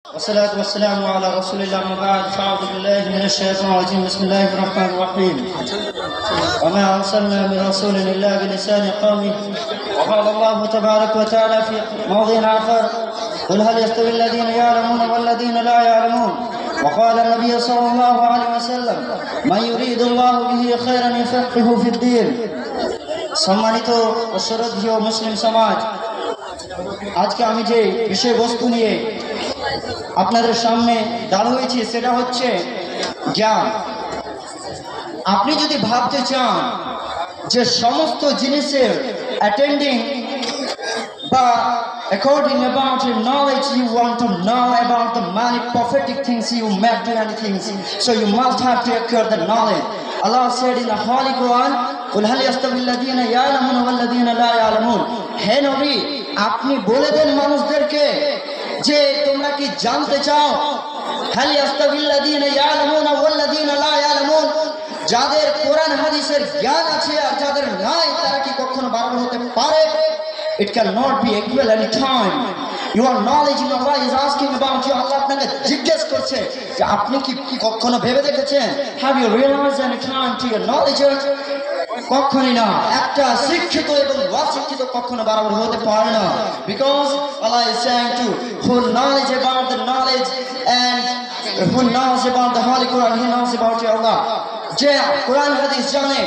والصلاة والسلام على رسول الله وبعد فأعوذ بالله من الشيطان الرجيم بسم الله الرحمن الرحيم وما أرسلنا من رسول إلا بلسان قومه وقال الله تبارك وتعالى في موضع آخر قل هل يستوي الذين يعلمون والذين لا يعلمون وقال النبي صلى الله عليه وسلم من يريد الله به خيرا يفقهه في الدين সম্মানিত ও শ্রদ্ধেয় মুসলিম সমাজ, আজকে আমি যে বিষয়বস্তু নিয়ে আপনাদের সামনে দাঁড় হয়েছি সেটা হচ্ছে জ্ঞান। আপনি যদি ভাবতে চান যে সমস্ত জিনিসের অ্যাটেন্ডিং বা according about your knowledge, you want to know about the many prophetic things you met to anything, so you must have to acquire the knowledge. Allah said in the Holy Quran, قل هل يستوي الذين يعلمون والذين لا يعلمون. হে নবী, আপনি বলে দেন মানুষদেরকে যে তোমরা কি জানতে চাও হাল ইয়াস্তাবিল্লাযীনা ইয়ালামুনা ওয়াল্লাযীনা লা ইয়ালামুন, যাদের কোরআন হাদিসের জ্ঞান আছে আর যাদের নাই তারা কি কখনো বরাবর হতে পারে? It cannot be equal any time. Your knowledge in Allah is asking about you. Allah আপনাকে জিজ্ঞেস করছে যে আপনি কি কখনো ভেবে দেখেছেন? Have you realized any time to your knowledge? কখনই না। একটা শিক্ষিত এবং অশিক্ষিত কখনো বরাবর হতে পারে না। Because Allah is saying to who knowledge about the knowledge and who knows about the Holy Quran, he knows about your Allah. যে কোরআন হাদিস জানে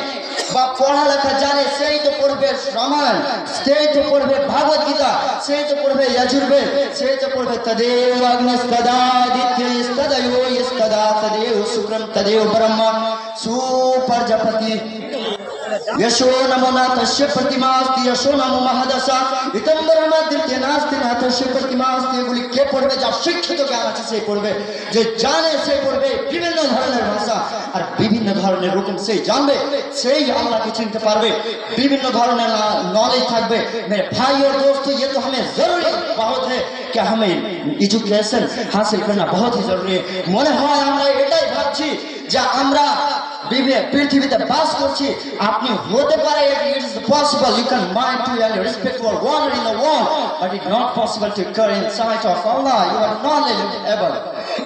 বা পড়ালেখা জানে সেই তো পড়বে রামায়ণ, সেই তো পড়বে ভাগবত গীতা, সেই তো পড়বে যজুর্বেদ, সেই তো পড়বে তদেব অগ্নিস্তদা দিত্যস্তদয়ো ইস্তদা তদেব শুক্রম তদেব ব্রহ্মা সুপ্রজাপতি यशो नमो नाथस्य प्रतिमास्ति यशो नमो महादशा इतम्बरमा दित्य नास्ति नाथस्य प्रतिमास्ति। এগুলি কে পড়বে? যা শিক্ষিত জ্ঞান আছে সে পড়বে, যে জানে সে পড়বে বিভিন্ন ধরনের ভাষা আর বিভিন্ন ধরনের রকম সে জানবে, সেই আল্লাহকে চিনতে পারবে, বিভিন্ন ধরনের নলেজ থাকবে। मेरे भाई और दोस्तों, ये तो हमें जरूरी बहुत है कि हमें एजुकेशन हासिल करना बहुत ही जरूरी है। মনে হয় আমরা এটাই ভাবছি যে আমরা পৃথিবীতে বাস করছি। আপনি হতে পারে it is possible you can mind to and respectful water in the world, but it not possible to carry in sight of Allah you are knowledgeable.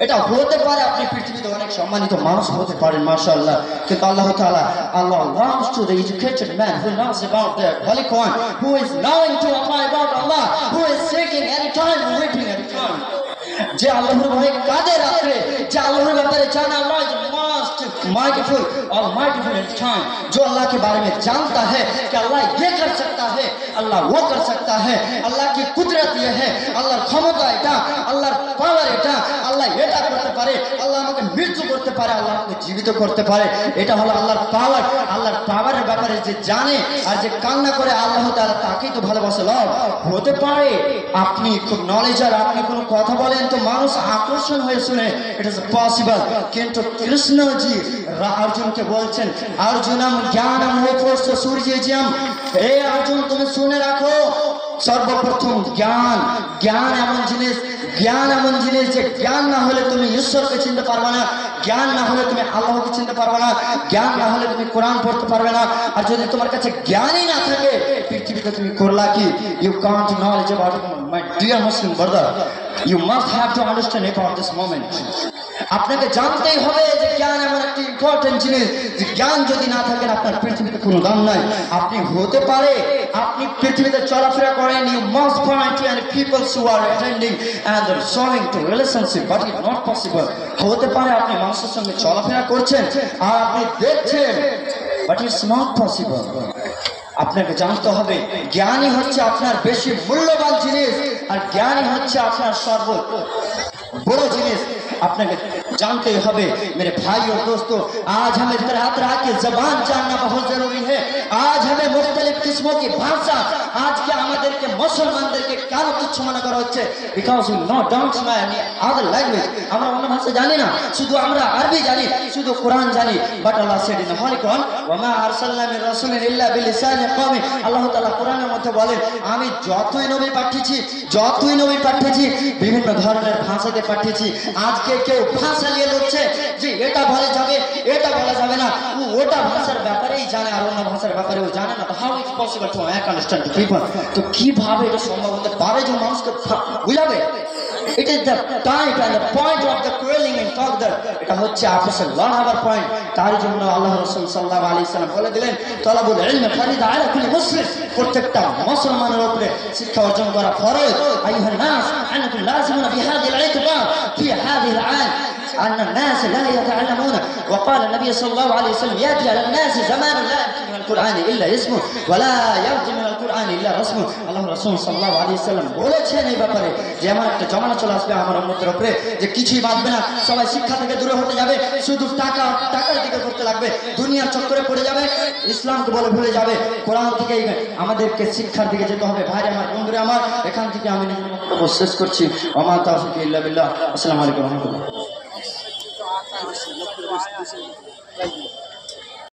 এটা হতে পারে আপনি পৃথিবীতে অনেক সম্মানিত মানুষ হতে পারেন মাশাআল্লাহ, কিন্তু আল্লাহ তাআলা Allah wants to the educated man who knows about the Holy Quran, who is knowing to apply about Allah, who is seeking any time, weeping any time, যে আল্লাহর ভয়ে কাঁদে রাত্রে, যে আল্লাহর ব্যাপারে জানে Allah is most mindful और mindful at time, जो अल्लाह के बारे में जानता है कि अल्लाह ये कर सकता है, अल्लाह वो कर सकता है, अल्लाह की कुदरत ये है, अल्लाहर ক্ষমতা এটা, আল্লাহর পাওয়ার এটা, আল্লাহ এটা করতে পারে, আল্লাহ আমাকে মৃত্যু করতে পারে, আল্লাহ আমাকে জীবিত করতে পারে। এটা হলো আল্লাহর পাওয়ার। আল্লাহর পাওয়ারের ব্যাপারে যে জানে আর যে কান্না করে আল্লাহ তাআলা তাকেই তো ভালোবাসে। হতে পারে আপনি খুব নলেজ আর আপনি কোনো কথা বলেন তো মানুষ আকর্ষণ হয়ে শুনে, ইট ইজ পসিবল। কিন্তু কৃষ্ণজি अर्जुनকে বলছেন अर्जुनम ज्ञानम होपोस्त सूर्यज्यम, হে अर्जुन তুমি শুনে রাখো, সর্বপ্রথম জ্ঞান। জ্ঞান এমন জিনিস, জ্ঞান এমন জিনিস যে জ্ঞান না হলে তুমি ঈশ্বরকে চিনতে পারবে না, জ্ঞান না হলে তুমি আল্লাহকে চিনতে পারবে না, জ্ঞান না হলে তুমি কোরআন পড়তে পারবে না। আর যদি তোমার কাছে জ্ঞানই না থাকে পৃথিবীতে তুমি করলা কি? You can't knowledge about my dear Muslim brother, you must have to understand about this moment. আপনাকে জানতেই হবে যে জ্ঞান এমন একটি ইম্পর্টেন্ট জিনিস, যে জ্ঞান যদি না থাকেন আপনার পৃথিবীতে কোনো দাম নাই। আপনি হতে পারে আপনি পৃথিবীতে চলাফেরা করেন, you must find any peoples who are attending and showing to relationship, but it not possible. হতে পারে আপনি মানুষের সঙ্গে চলাফেরা করছেন আর আপনি দেখছেন, বাট ইটস নট পসিবল। আপনাকে জানতে হবে জ্ঞানই হচ্ছে আপনার বেশি মূল্যবান জিনিস, আর জ্ঞানই হচ্ছে আপনার সর্ব বড় জিনিস। আপনাকে जानते হবে मेरे भाई और दोस्तों, आज हमें तरह तरह की जबान जानना बहुत जरूरी है। आज हमें मुख्तलिफ किस्मों की भाषा, आज के আমাদেরকে মুসলমানদেরকে কেন তুচ্ছ মনে করা হচ্ছে? Because we don't know any other language. আমরা অন্য ভাষা জানি না, শুধু আমরা আরবি জানি, শুধু কোরআন জানি। But Allah said in the holy Quran ওয়া মা আরসালনা মির রাসূলিন ইল্লা বিলিসানি কওমি, আল্লাহ তাআলা কোরআনের মধ্যে বলেন আমি যতই নবী পাঠিয়েছি বিভিন্ন ধরনের ভাষাতে পাঠিয়েছি। আজকে কেউ ভাষা নিয়ে লড়ছে যে এটা বলা যাবে এটা বলা যাবে না, ও ওটা ভাষার ব্যাপারেই জানে আর অন্য ভাষার ব্যাপারেও জানে না। তো how is possible to understand people? তো কিভাবে এটা সম্ভব হতে পারে যে মানুষকে বুঝাবে? It is the type and the point of the quarreling and talk that এটা হচ্ছে আপসের লড়াবার পয়েন্ট। তার জন্য আল্লাহ রাসূল সাল্লাল্লাহু আলাইহি সাল্লাম বলে দিলেন তলাবুল ইলম ফরিদা আলা কুল্লি মুসলিম, প্রত্যেকটা মুসলমানের উপরে শিক্ষা অর্জন করা ফরজ। আইয়ুহান নাস আনতুম লাযিমুনা বিহাদিল ইতিবার ফি হাদিল আন أن الناس لا يتعلمون، وقال النبي صلى الله عليه وسلم يأتي على الناس زمان لا يأتي من القرآن إلا اسمه ولا يأتي من القرآن إلا رسمه। আল্লাহ রাসূল সাল্লাল্লাহু আলাইহি সাল্লাম বলেছেন এই ব্যাপারে যে এমন একটা জমানা চলে আসবে আমার উম্মতের উপরে যে কিছুই বাঁচবে না, সবাই শিক্ষা থেকে দূরে হতে যাবে, শুধু টাকার দিকে করতে লাগবে, দুনিয়ার চক্করে পড়ে যাবে, ইসলামকে বলে ভুলে যাবে। কোরআন থেকে আমাদেরকে শিক্ষার দিকে যেতে হবে। ভাই আমার, বন্ধুরা আমার, এখান থেকে আমি নিজের বক্তব্য শেষ করছি। ওয়া মা তাওফীক ইল্লা বিল্লাহ। আসসালামু আলাইকুম ওয়া রাহমাতুল্লাহ।